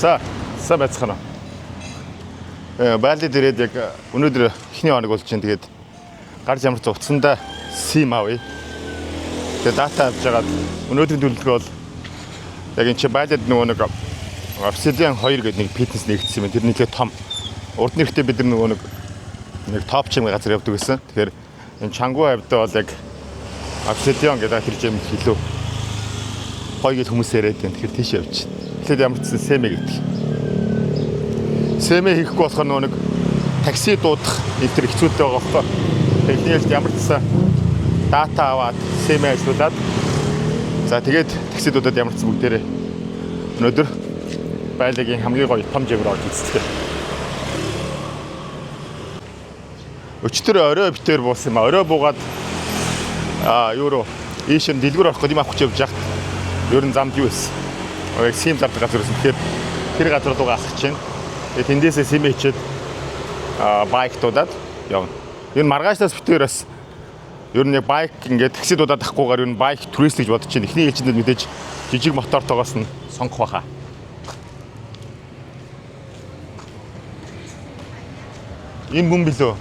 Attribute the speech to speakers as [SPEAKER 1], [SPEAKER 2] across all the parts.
[SPEAKER 1] За байцгаана. Баалид ирээд яг өнөөдөр эхний хоног болж байна. Тэгээд гарч ямар ч утсандаа сим авъя. Тэгээд дата авч жагаад өнөөдрийн төлөвлөгөө бол яг энэ чи Баалид нөгөө нэг Obsidian 2 гэдэг нэг фитнес нэгдсэн юм. Тэр нэгээ том. Урд нэрхтээ бид нар нөгөө нэг топ чим газар явдаг гэсэн. Тэгэхээр энэ Чангу хавьдаа бол яг Obsidian гэдэг тэр жим илүү гоё гэж хүмүүс яриад байна. Тэгэхээр тийш явж байна. Тэгэхээр ямар ч сэмэ гэдэг. Сэмэ хийхгүй болохоор нөгөө нэг такси дуудах энэ хэцүүтэй байгаа байхгүй. Техникэлд ямар ч дата аваад сэмэ ажиллуулад за тэгээд такси дуудаад ямар ч бүгдээрээ өнөөдөр Баалигийн хамгийн гоё том жимээр орж үзтээ. Өчтөр орой битээр буусан юм. Орой буугаад юу руу ийшэн дэлгүүр орох гэдэг юм авах гэж явж байхад ер нь замд юу байсан. Яг сим зардаг газар байсан. Тэгэхээр тэр газар руу гасах чинь. Тэгээд тэндээсээ сим хийчихэд байк дуудаад явна. Ер нь маргаашнаас битээрээс ер нь яг байк ингээд такси дуудаад авахгүйгээр ер нь байк турист гэж бодож чинь. Эхний ээлжинд мэдээж жижиг мотортойгоос нь сонгох байхаа. Энэ бүм билүү?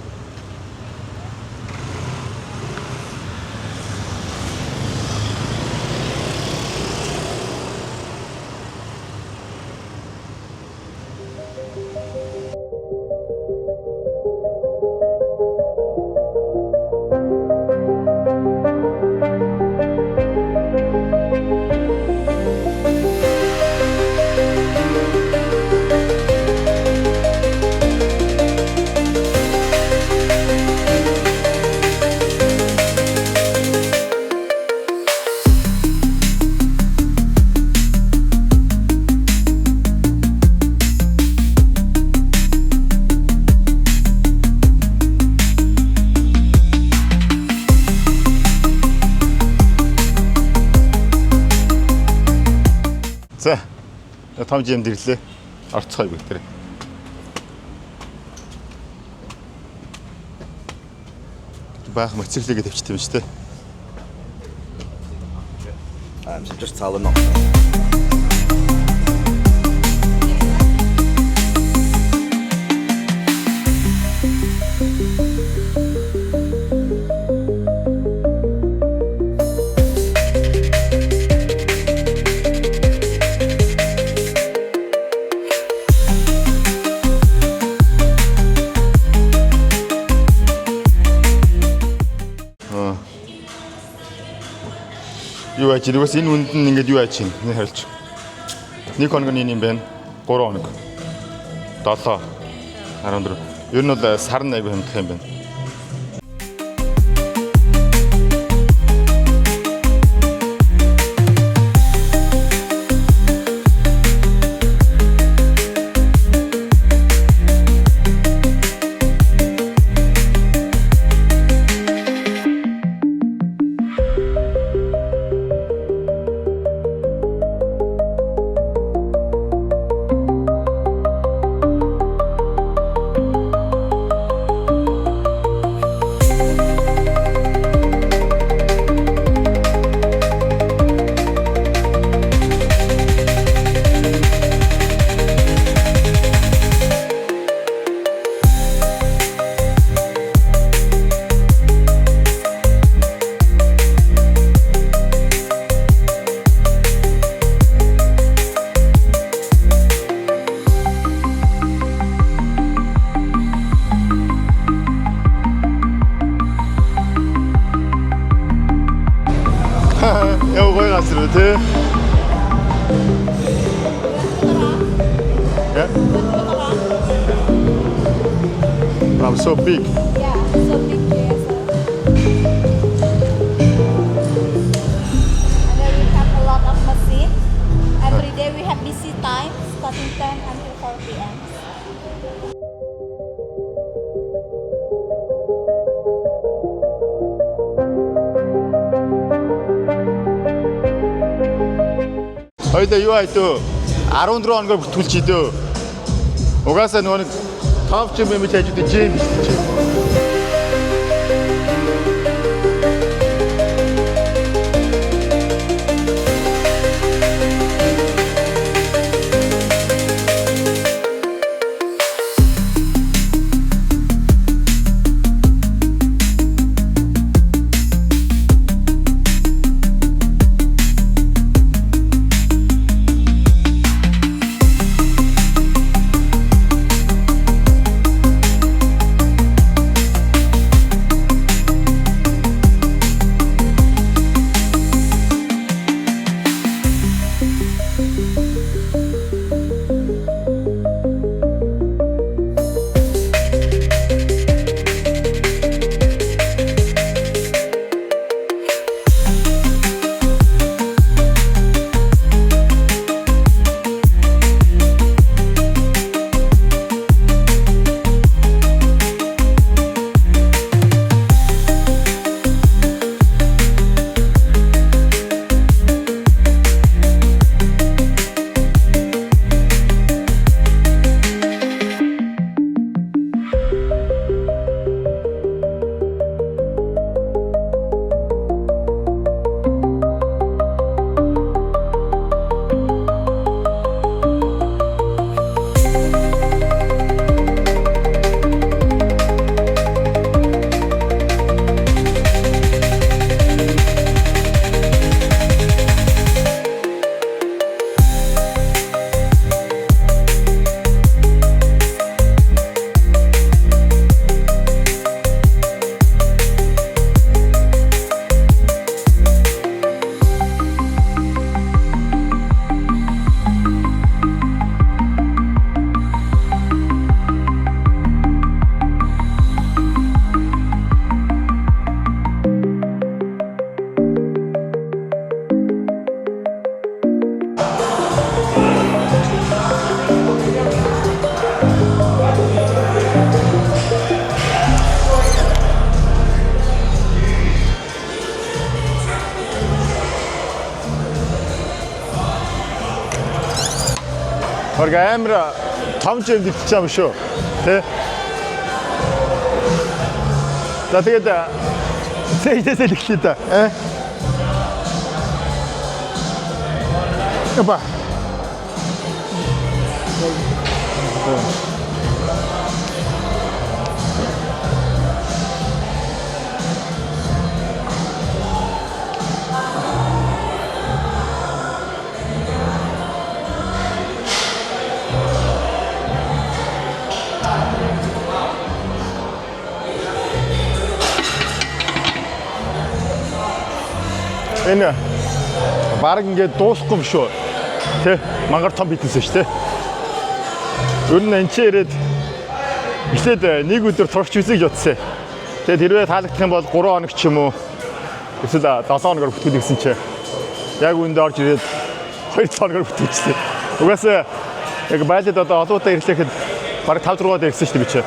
[SPEAKER 1] За, том жимд ирлээ. Орцгоё бүгдээ. Баах моцорлыг тавьчихсан юм шүү дээ.
[SPEAKER 2] I'm just telling them.
[SPEAKER 1] Юу аач энэ бас энэ үнд нь ингээд юу аач юм нэг харилч. Нэг хоног нь юм байна. 3 хоног. 7 14. Ер нь бол сар нь аягүй хэмтэх юм байна. Яа гоё газар тий. Yeah. I'm so big.
[SPEAKER 3] Yeah, so big here. And then we have a lot of machines. Every day we have busy time, starting 10 until 4 p.m.
[SPEAKER 1] Хоёулаа юу айтуу 14 хоногор бүтүүлж идөө. Угаасаа нөгөө нэг топ жим юм хийж идэж юм. Орг амар том жимд ичж байгаа юм шүү. Тэ. За тэгээд зээжээс л эхлэе да. Яба. Энэ баг ингээд дуусахгүй юм шүү. Тэ мангар том бизнес шүү дээ. Ер нь энэ ч ирээд эхлээд нэг өдөр турш үзье гэж бодсон. Тэгээд хэрвээ таалагдах юм бол 3 хоног ч юм уу эсвэл 7 хоногор бүтгэл гэсэн чи яг үүнд орж ирээд 2 хоногор бүтүүлчихсэн. Угаасаа яг байлд одоо олоудаа ирлэхэд баг 5 6-аар ирсэн шүү дээ би чи.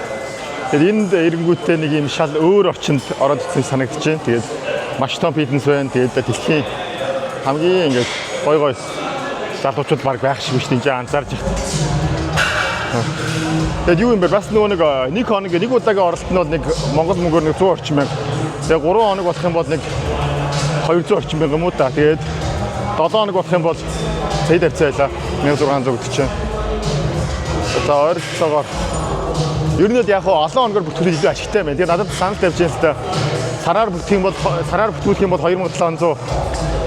[SPEAKER 1] Тэгээд энд эренгүүтээ нэг юм шал өөр орчинд ороод ирсэн санагдаж байна. Тэгээд маш том бизнес байна. Тэгээд дэлхийн хамгийн ингээд гой залуучууд баг байх шиг биш тийч анзаарч байна. Тэгээд юу юм бэ? Бас нэг хоног нэг удаагийн оролт нь бол нэг Монгол мөнгөөр нэг 100 орчим байна. Тэгээд 3 хоног болох юм бол нэг 200 орчим байна юм уу та. Тэгээд 7 хоног болох юм бол цэд авцаалаа 1600 гэдэг чинь. За ойролцоогоор ер нь яг олон хоногор бүтгэж илүү ашигтай байна. Тэгээд надад санал тавьж байна л да. Сараар бүтгүүлэх юм бол 2700.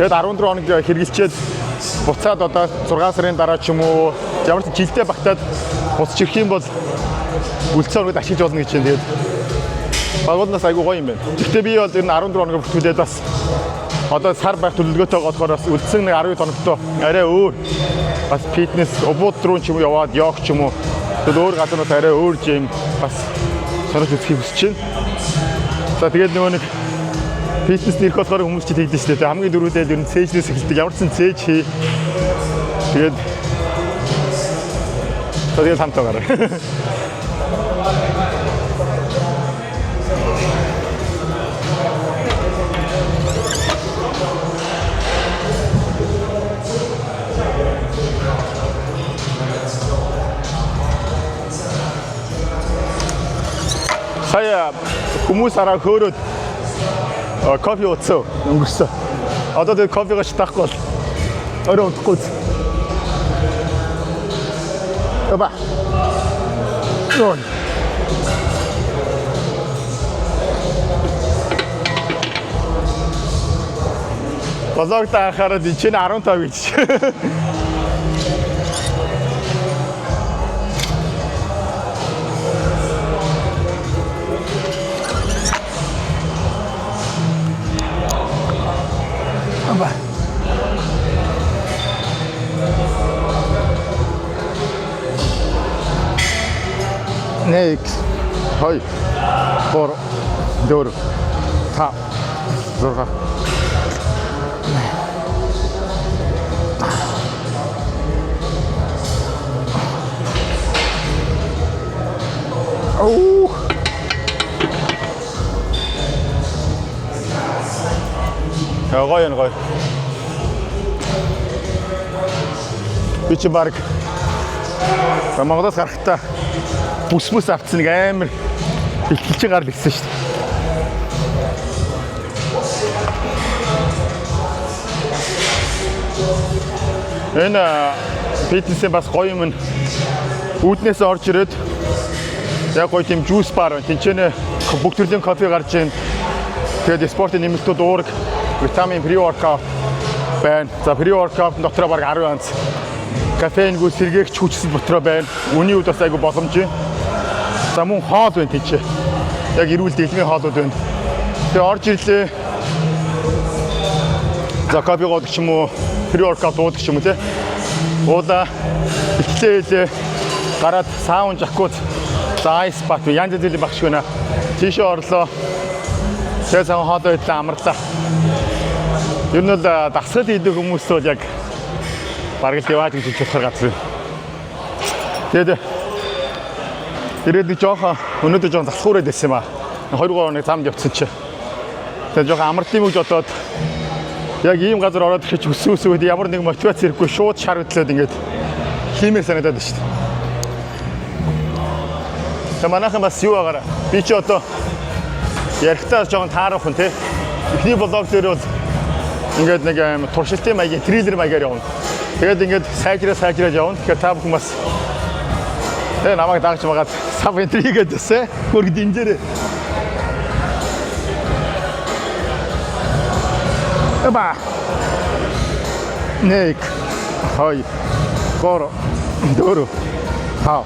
[SPEAKER 1] Тэгээд 14 хоног хэрэгжилчээд буцаад одоо 6 сарын дараа ч юм уу ямар ч жилдээ багтаад буцаж ирэх юм бол үлцэн хоногд ашиглаж болно гэж байна. Тэгээд багуулнаас айгүй гоё юм байна. Гэхдээ би бол ер нь 14 хоног бүтгүүлээд бас одоо сар байх төлөвлөгөөтэй болохоор бас үлдсэн нэг 12 хоногтой арай өөр бас фитнес обууд руу ч юм уу яваад йог ч юм уу тэгээд өөр газарнууд арай өөр жим бас сонирч үзэх хүсэж байна. За тэгээд нөгөө нэг фитнес нэрх болохоор хүмүүс ч тэгдэж шүү дээ. Хамгийн дөрүүдээ ер нь цээжнээс эхэлдэг. Ямар ч цээж хий. Тэгээд хамтаагаар. Сая хүмүүс араа хөөрөөд кофе ууцсан өнгөрсөн. Одоо тэгээд кофегаа шатахгүй бол өөрөө унтахгүй. Яба. Нон. Базарт хараад чинь 15 гэж. Next, 2, 4, 4, 5, 6. Oh. Гоё. Би чи баг Монголоос гарахтаа бүс авцсан нэг амар ихэлчин гарал ирсэн шүү дээ. Энэ фитнесээ бас гоё юм. Үүднээс орж ирээд яг гоё тийм жуус бар байна. Тэнцэнэ бүх төрлийн кофе гарч ийн. Тэгээд спортын нэмэлтүүд уурга, витамин pre-workout байна. За pre-workout дотроо баг 10 онц. Кофеингүй сэргээгч хүчсэл дотроо байна. Үний үед бас айгу боломжтой. За мөн хоол байна тийч. Яг эрүүл дэглэмийн хоолууд байна. Тэгээ орж ирлээ. За кофе гоод ч юм уу, pre-workout уудаг ч юм уу те. Уула ихлээ гараад саун жакуз, за айс бат янз бүрийн багш гэнэ. Тийшээ орлоо. Тэгээ саун хоолой идлээ амарлаа. Ер нь л дасгал хийдэг хүмүүс бол яг бараг л яваад гэж бодохоор газар. Тэгээд ирээд жоохон өнөөдөр жоохон залхуураад байсан юм аа. 2-3 хоног замд явцсан чи. Тэгээд жоохон амарлын мөж одоод яг ийм газар ороод ирэх чи өсөөд ямар нэг мотивац ирэхгүй шууд шар хөдлөөд ингээд хиймээр санагдаад байна шүү дээ. За манайхан бас юу агаар би ч одоо ярихтаа жоохон таарах хүн тий. Эхний блог дээр бол ингээд нэг аим туршилтын маягийн трейлер маягаар явна. Тэгээд ингээд сайжраад явна. Тэгэхээр та бүхэн бас тэгээ намайг дагж магаад сав энтригээд өсөө. Хөргөд инжээрээ. Эба. Нэг. Хой. Горо. Доро. Хаа.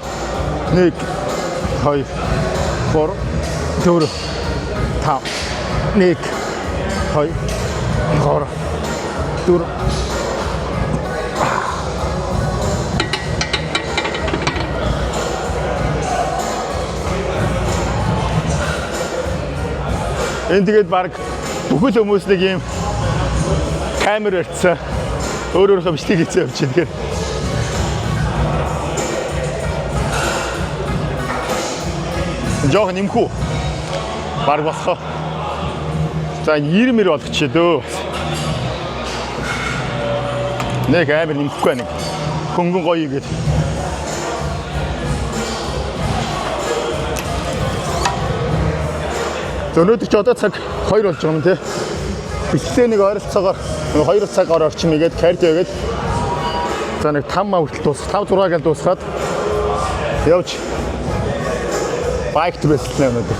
[SPEAKER 1] Нэг. Хой. Горо. Доро. Хаа. Нэг. Хой. Горо. Доро. Энд тэгээд баг бүхэл хүмүүс нэг юм камер өрцөө өөрөөрөө бичлэг хийцээ явж байна. Тэгэхээр жоох нэмхүү баг босхоо. За 90 мөр болгочихё дөө. Нэг камер нэмэхгүй нэг хөнгөн гоё игээд. Өнөөдөр ч одоо цаг 2 болж байгаа юм тий. Бичлээ нэг ойролцоогоор 2 цагаар орчим игээд кардио игээд за нэг 5 маа хүртэл дуус 5 6 гал дуусгаад явж байкт бэлтлээ өнөөдөр.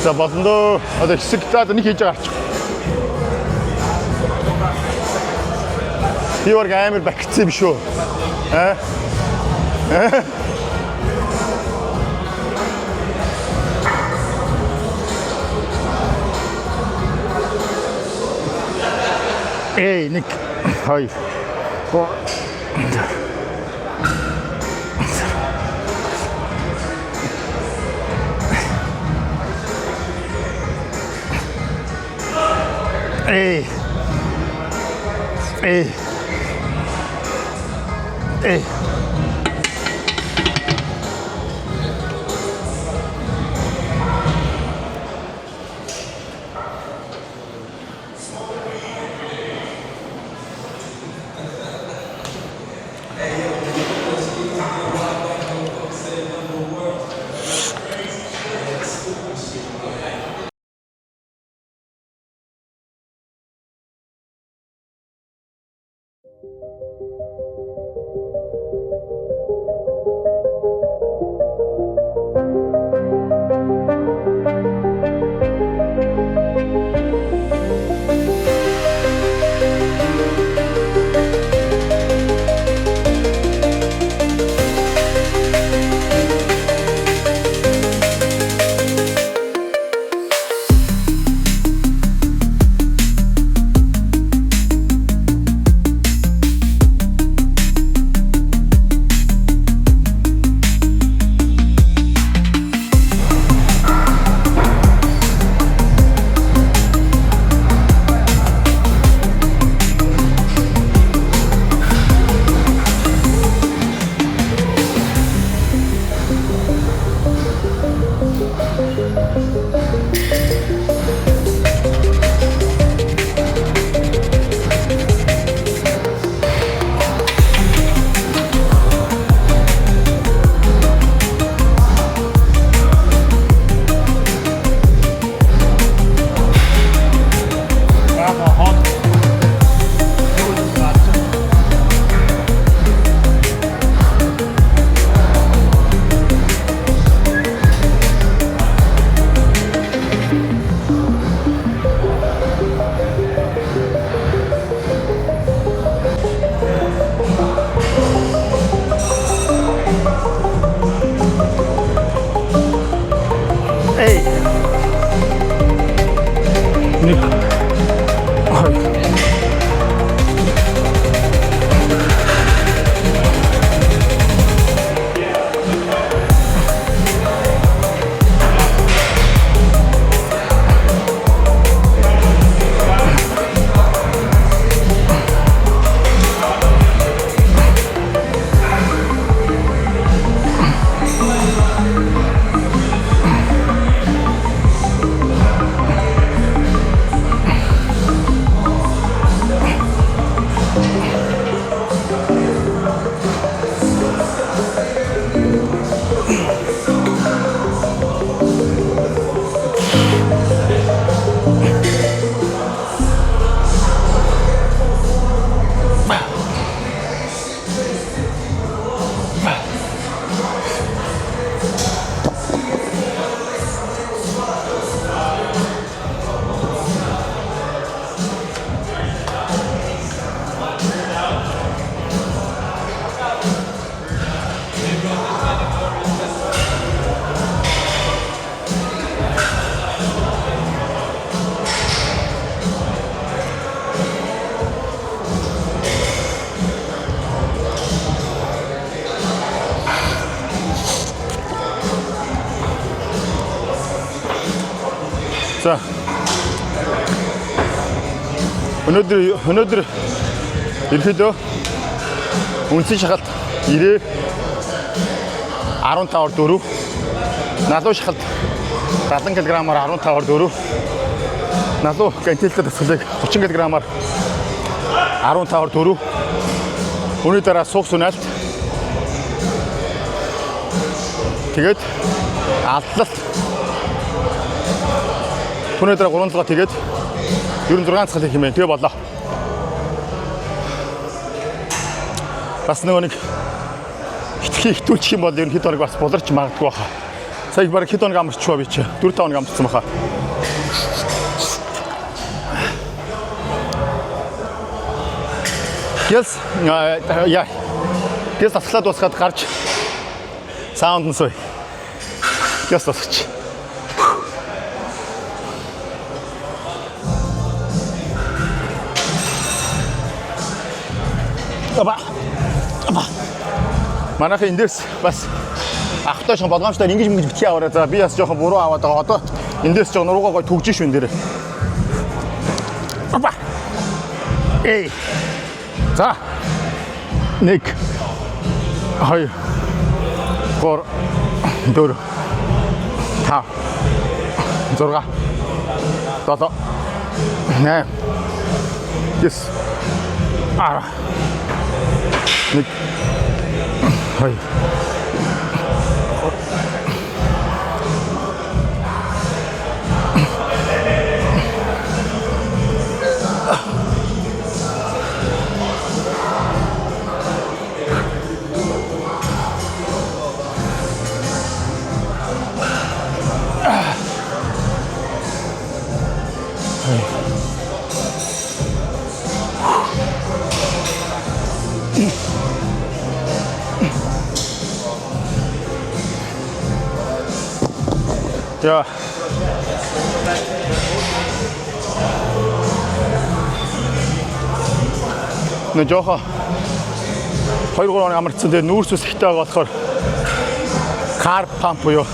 [SPEAKER 1] За болондоо одоо хэсэг таад нэг хийж байгаа арч. Би өөр амар бакцээ биш үү? Эй, нэг хоёр. Эй. Эй. Эй. За. Өнөөдөр ерөөдөө үнсэн шахалт 90 15-4 налуу шахалт 70 кг-аар 15-4 налуу гантилтэй тасгалыг 30 кг-аар 15-4 үүний дараа суух сүнэлт тэгээд алдлалт түүний дараа 3 цагаа тэгээд 96 цаглыг хэмээн тэгээ болоо. Бас нэг хитүүлчих юм бол ер нь хэд хоног бас буларч магадгүй баха. Сая бараг хэд хоног амарчваа би чи 4-5 хоног амарчсан баха. Yes, яа. Гэс таслаад дуусгаад гарч саунд нь сууя. Гэс тасч. Аба. Манайх эндээс бас ахтай шиг болгоомжтой ингэж битгий аваарай. За би бас жоохон буруу аваад байгаа. Одоо эндээс жоо нуруугаа гой түгж швэн дээр. Аба. Эй. За. 1 2 3 4 5 6 7 8 9 10 1 2 자. 네, 저거 2-3 оны амарцсан дээр нүүрс ус ихтэй байгаа болохоор карп памп буюу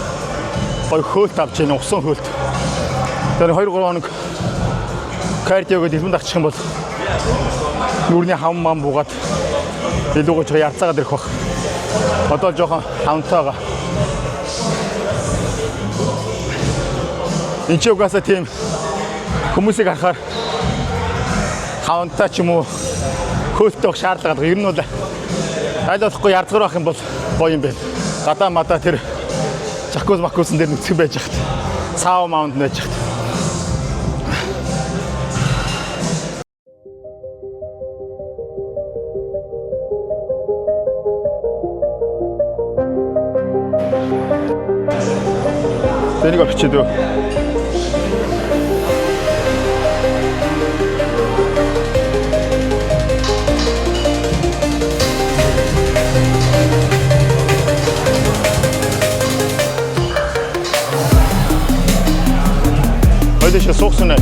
[SPEAKER 1] гой хөөлт авч яана усан хөөлт. Тэр 2-3 хоног кардиогоо дэлбэн дагчих юм бол нүүрний хам мам буугаад илүү гож ярцаагаад ирэх баг. Одоо жоохон хамтаага. Энд ч угаасаа тийм хүмүүсийг харахаар хавантаа ч юм уу хөөлтөй байх шаардлагатай. Ер нь бол айлуулахгүй ярдгар байх юм бол гоё юм байна. Гадаа мадаа тэр чакуз макусын дээр нүцгэн байж хат. Сав маунд байж хат. Тэнийг олчихдөө. Heute ist ja so schnell.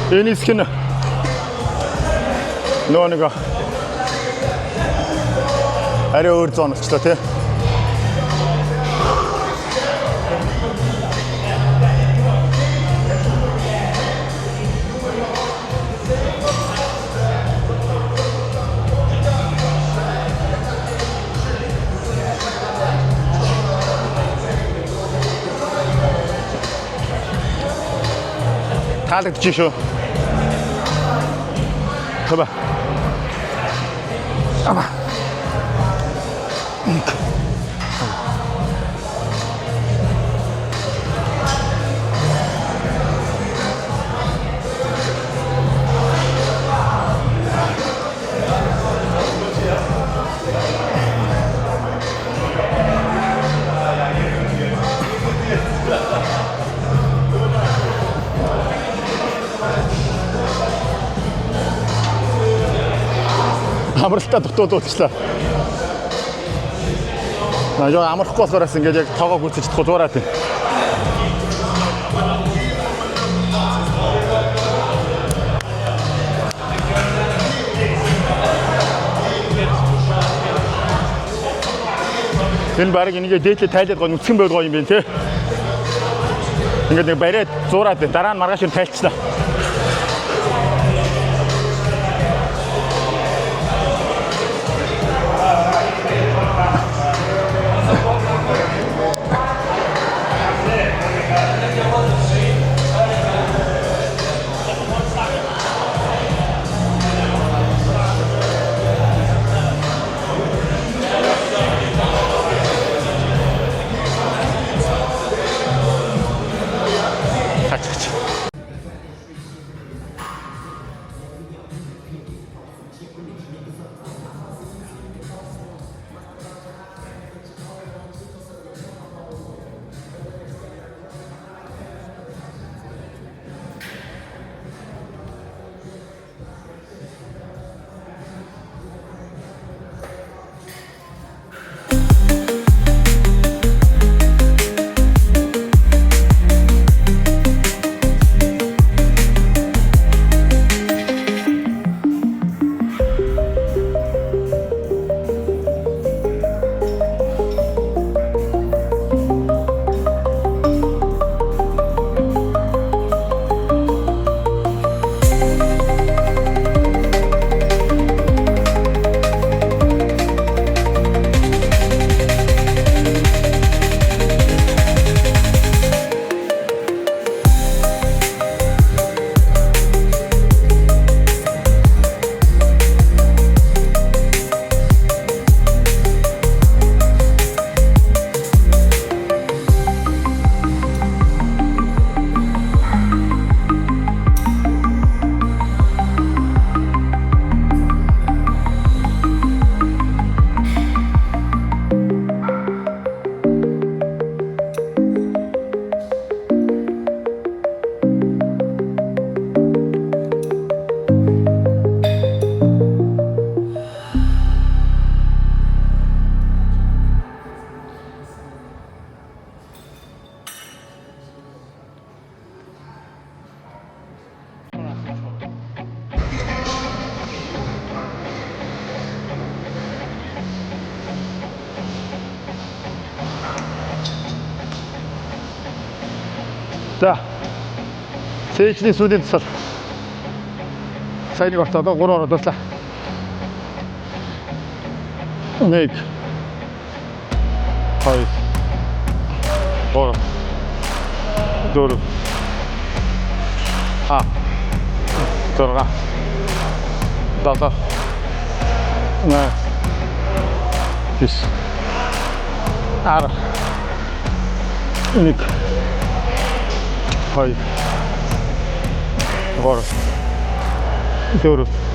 [SPEAKER 1] Энэ хэсэг нь нөгөө нэг арай өөр зон болчлоо тий. таалагдчих шүү. Хaba. Ама. Амралтаа дутуулчлаа. Наа амархгүй болохоос ингээд яг тоогоо гүйцэж чадахгүй зуураад байна. Энэ баг ингээд дээдлээ тайлаад гоо нүцгэн байл гоо юм бэ те. Ингээд нэг бариад зуураад байна. Дараа нь маргааш нь тайлцлаа. За. Сээжний сүүлийн тусал. Сайн нэг орцоо 3 ороо дуслаа. 1 2 3 4 5 6 7 8 9 10 1 2 3 4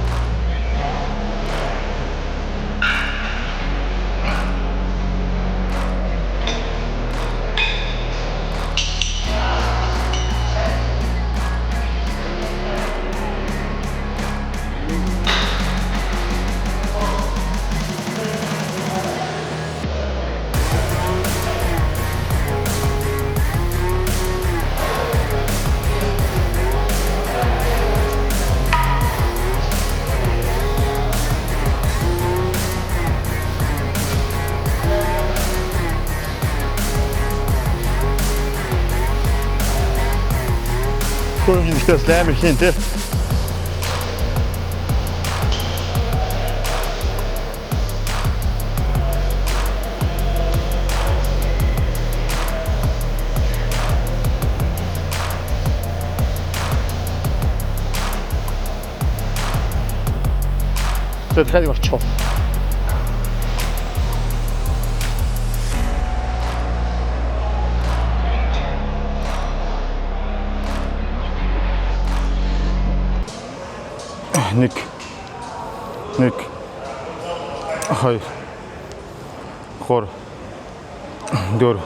[SPEAKER 1] Gewoon niet veel slijmig in, hè. Тэгээд дахиад орчих. Нэг 2 3 4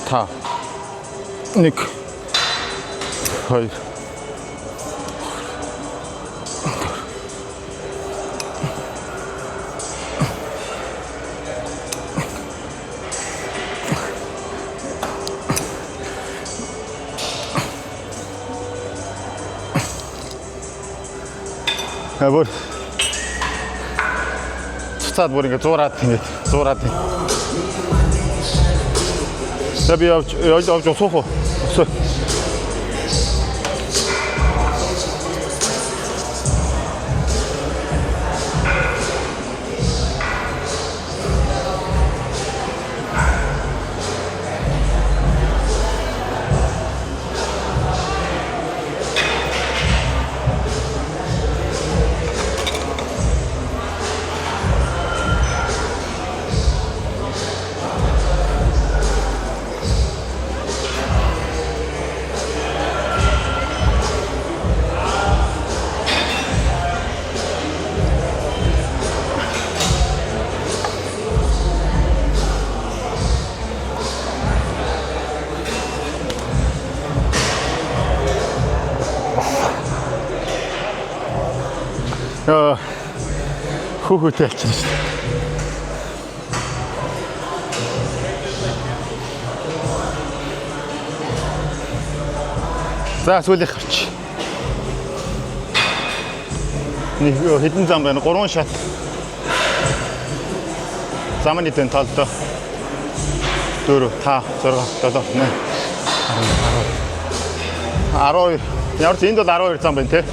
[SPEAKER 1] 5 1 2 бүр цаад бүр ингэ зуураад ингэ зуураад. Тэби явж суух уу? Хүүхөтэй алчна шүү дээ. За сүүлийнх гарч. Нэг хэдэн зам байна? 3 шат. Замны тэн талдаа 4 5 6 7 8 12. Ямар ч энд бол 12 зам байна те.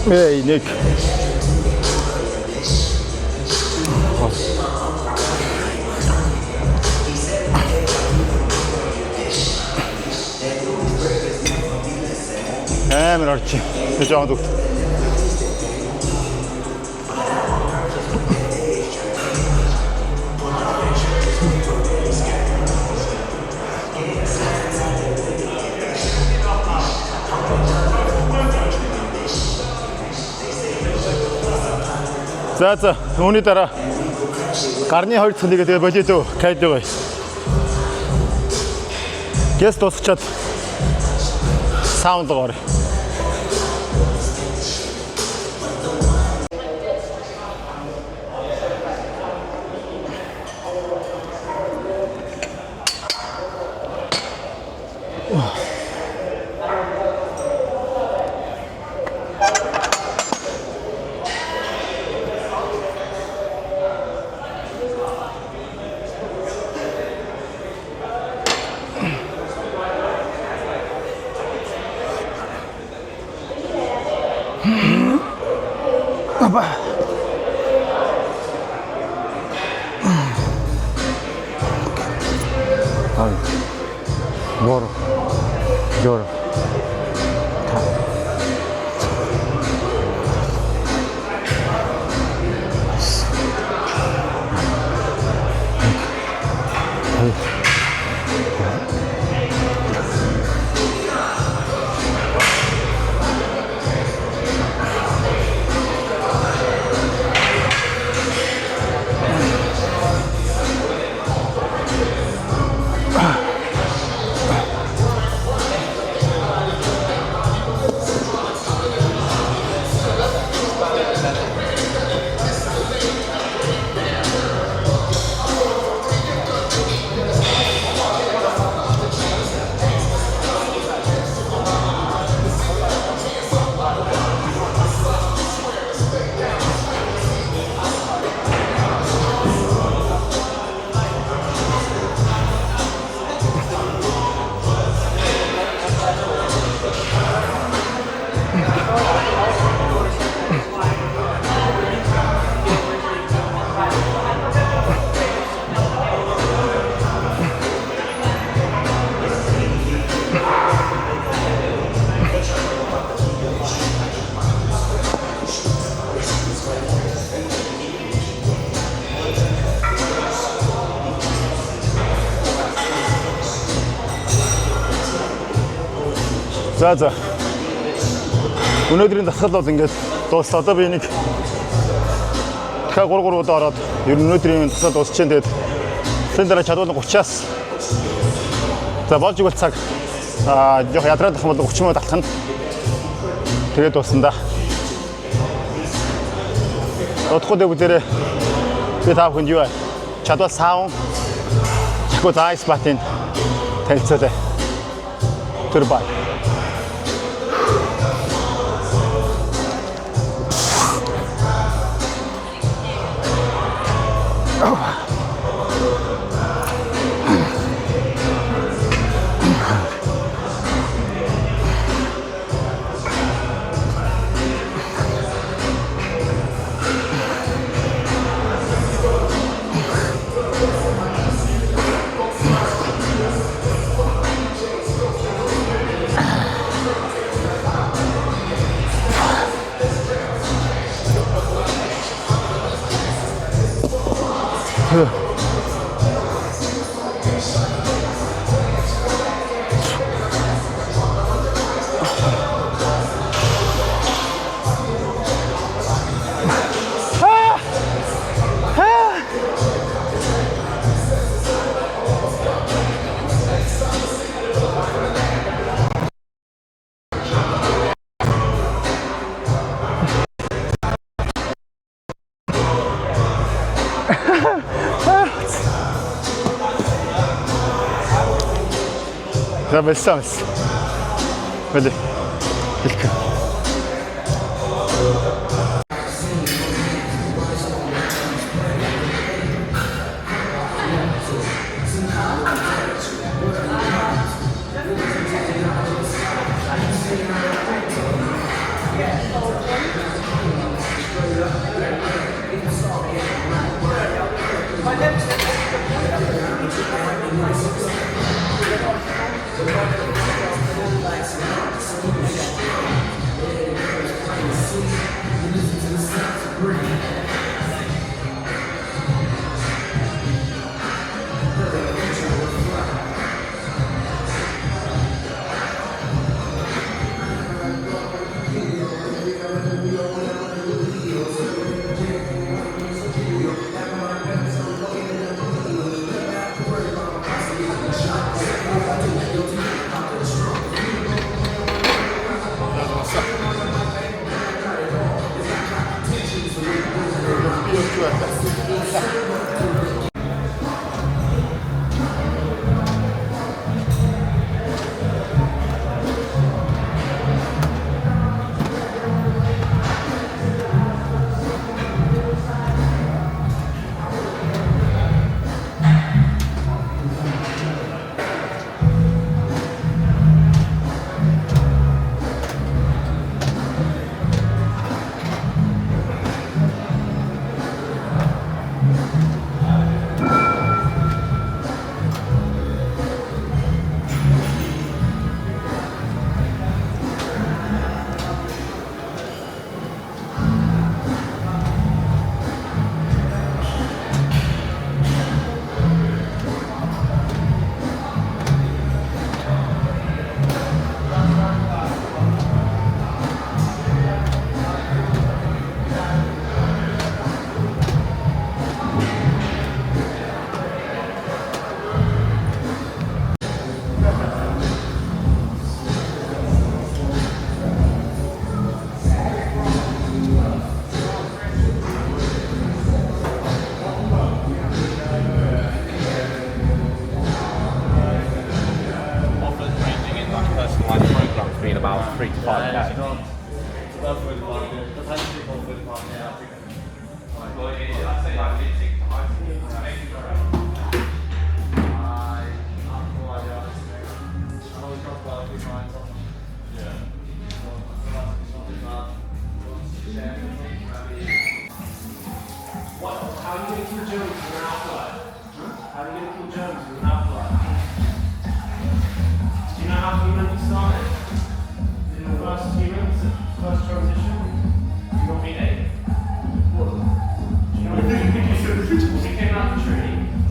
[SPEAKER 1] Эй, нэг. Амар орчих. Гэж аваад өгт. За үүний дараа гарны 2 цэнийг тэгээ болоод кайдгаа. Гэс тусчаад саунд гоор. Boro, Joro, За. Өнөөдрийн засал бол ингээд дуусла. Одоо би нэг дахиад 3 удаа ороод ер нь өнөөдрийн засал дуусчихээн. Тэгээд хэн дараа чадвал 30-аас за болж игэл цаг жоох ядраад ах бол 30 минут алхах нь тэгээд дуусна да. Одохгүй бүгдээрээ би тав хүнд юу чадвал саун чагт айс батин танилцуулаа. Тэрбай. За бэлсамс. Мэдээ. Хэлэх.
[SPEAKER 4] about 3 to 5K.
[SPEAKER 5] How do you get King Jones in an afterlife? How do you get King Jones in an afterlife? Do you know how humanity started? In the first humans, first transition? You got me 8. Do you know what we came out of the tree?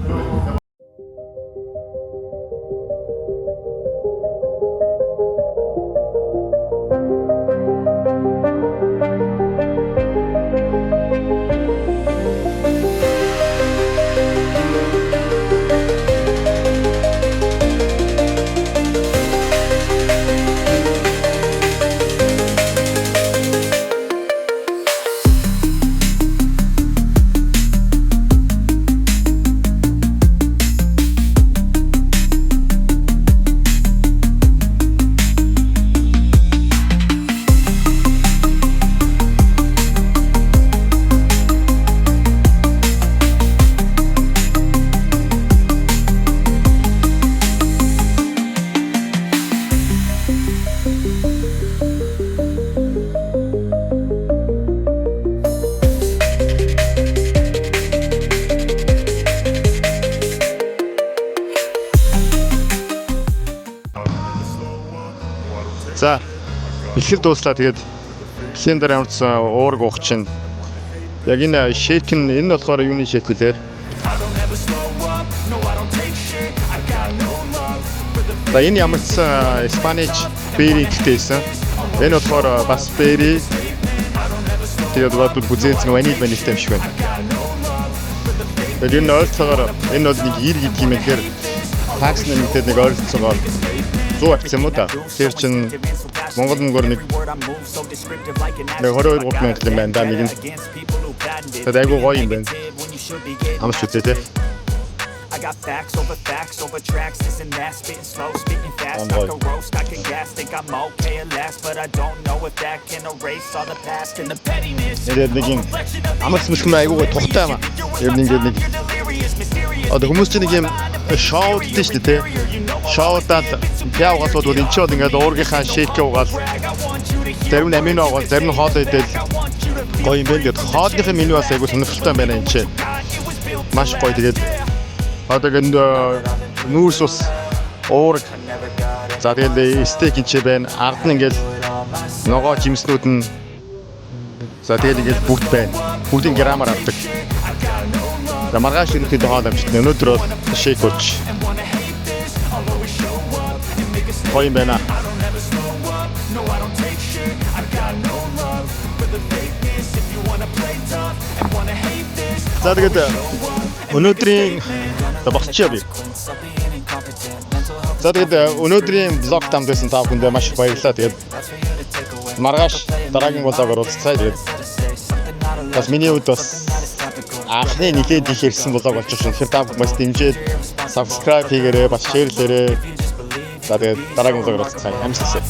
[SPEAKER 1] Эхлэл дууслаа тэгээд блендер амарсан уург уух чинь яг энэ шейк нь энэ болохоор юуны шейк вэ? За энэ ямарсан Spanish berry гэжсэн. Энэ болохоор бас berry. Тэгээд бат бүзээц ваниль ванильтай юм шиг байна. Тэгээд энэ ойлцоогоор энэ бол нэг ир гэдэг юм гэхээр такс нэмэгдээд нэг ойлцоогоор 100 авсан юм уу та? Тэр чинь Монгол мөнгөөр нэг 22 мянган юм байна да нэг нь. Тэгээд айгуу гоё юм байна. Амарч үтэй те.
[SPEAKER 6] I got facts over tracks, this and that, spitting slow, speaking fast, I can roast, I can gas, think I'm okay at last, but I don't know if that can erase all the past and the pettiness.
[SPEAKER 1] Тэгээд нэг юм амарч мөсгөн айгуу тухтай юм аа. Яг ингээд нэг одоо хүмүүс чинь нэг юм шоуд дээ шүү дээ. Шоудаад яваад бол энэ ч бол ингээд уургийнхаа шейк уугаад зарим нь амино уугаад зарим нь хоол идэл гоё юм байна. Хоолныхын меню бас айгуу сонирхолтой байна энэ чинь. Маш гоё тэгээд одоо гэнэ нүүрс ус уург за тэгээд стейк энэ байна. Ард нь ингээд ногоо жимснүүд нь за тэгээд ингээд бүгд байна. Бүгдийн грамаар авдаг. За маргааш ирэхэд хоол амжтна. Өнөөдөр бол шейк ууч. Гоё юм байна. За тэгээд өнөөдрийн багчаа би. За тэгээд өнөөдрийн влог тамдсан та бүхэндээ маш их баярлалаа. Тэгээд маргааш дараагийн влогоор уулзцай. Тэгээд бас миний хувьд бас анхны нэлээд их ирсэн влог болж байна. Тэгэхээр та бүхэн бас дэмжиж subscribe хийгээрэй, бас share-лээрэй. За тэгээд дараагийн влогоор уулзцай. Амжилт хүсье.